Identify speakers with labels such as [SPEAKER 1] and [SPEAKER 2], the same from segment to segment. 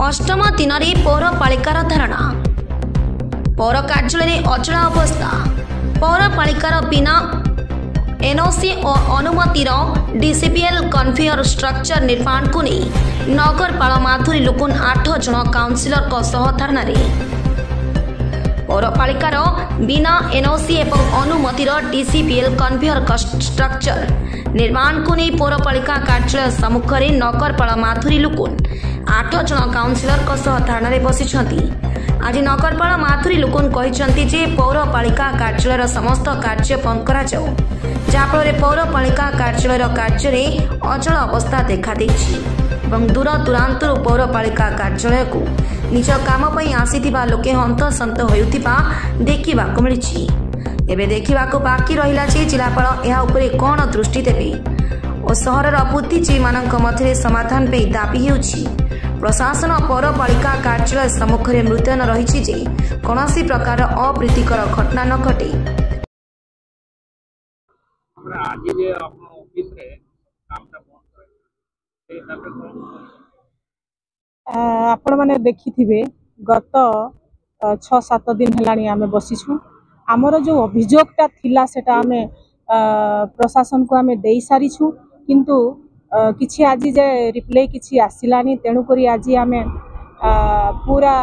[SPEAKER 1] अष्टम दिन में पौरपालिकार धारणा पौर कार्यालय अचल अवस्था पौरपालिकार बिना एनओसी और अनुमतिर डीसीपीएल कन्वेयर स्ट्रक्चर निर्माण को नहीं नगरपाल माधुरी लुकुन 8 जन काउंसिलर धारणा पौरपालिकार बिना एनओसी एवं अनुमतिर डीसीपीएल कन्वेयर स्ट्रक्चर निर्माण को नहीं पौरपालिका कार्यालय सम्मुख में नगरपाल माधुरी लुकुन 8 जन काउंसिलर धारणा बसिछंती। आज नगरपाल माधुरी लुकुन कहते जे पौरपालिका कार्यालय समस्त कार्य बंद करा जाऊ जहाँफल पौरपालिका कार्यालय कार्य अचल अवस्था देखा दूर दूरांत पौरपालिका कार्यालय को निज काम आसीथिबा लोके हंतसंत होयुथिबा देखा मिली। एबे देखा बाकी रहिला जे जिलापाल यह उपरे कौन दृष्टि देबे और सहरर बुद्धिजीवी मानक मध्य समाधान पे दाबी होउछि। प्रशासन पौरपालिका कार्यालय सम्मुख में मुतयन रही जे कौनसी प्रकार अप्रीतिकर घटना न घटे।
[SPEAKER 2] आपण माने देखिथिबे गत 6-7 दिन हेलानी आमे बसिछु। आमर जो अभियोगटा थिला सेटा आमे प्रशासन को आमे देई सारिछु किंतु किछि आज जे रिप्लाई किछि आसिलानी तेणु करी आज आमे पूरा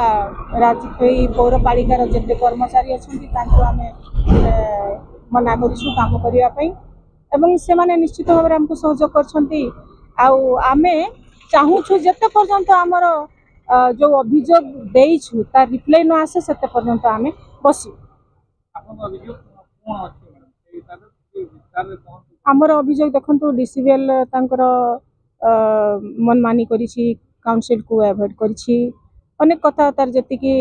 [SPEAKER 2] पौरपालिकार जेते कर्मचारी अछंती तांको आमे मना करिछु काम करिया पई एवं से माने निश्चित भाव में हमको सहयोग करछंती। आउ आमे चाहूछु जते पर्यंत आमर जो अभियोग देइछु ता रिप्लाई न आसे सेते पर्यंत आमे बसी। आमर अभियोग देखंतु डीसीबीएल तांकर मनमानी करिछि काउंसिल को एवॉइड करिछि अनेक कथा तार जति कि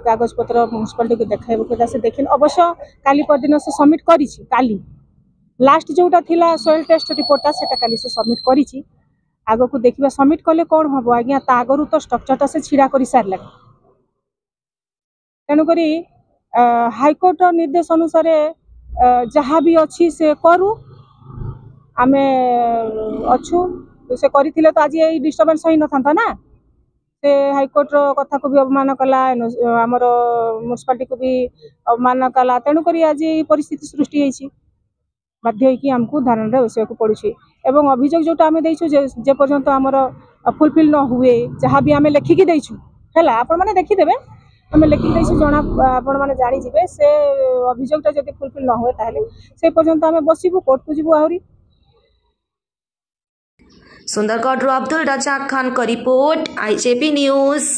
[SPEAKER 2] कागज पत्र म्युनिसिपालिटी को देखाइबो केदा से देखिन अवश्य काली परदिन से सबमिट करिछि। काली लास्ट जोटा थिला सोइल टेस्ट रिपोर्टटा सेटा काली से सबमिट करिछि। आगो को देखिबा सबमिट कले कोन हबो आज्ञा ता आगरु तो स्ट्रक्चरटा से छिड़ा करि सारला तेनु करी हाईकोर्ट निर्देश अनुसार जहाँ भी अच्छी से करू आमे अच्छू से करिथिले तो आज ये डिस्टर्बेंस ही न था ना। से हाईकोर्ट कथा को भी अवमान कला आमर म्युनिसिपालिटी को भी अवमान कला तेणु करी आज ये परिस्थिति सृष्टि होइछि। बाध्य होइकि हमको धारणा बसैया को पड़ुछि एवं अभियोग जोटा आमे दैछु जे पर्यंत आमर फुलफिल न हुए जहाँ भी आमे लेखिकी दैछु हैला आपण माने देखि देबे आमे लेखिकी दैछु जणा आपण माने जानि जिवे से अभियोगटा जदि फुलफिल न हुए ताहले से पर्यंत आमे बसिबु कोर्ट को जिबु आहुरी।
[SPEAKER 1] सुंदरगढ़ अब्दुल रजाक खान का रिपोर्ट, IJP न्यूज।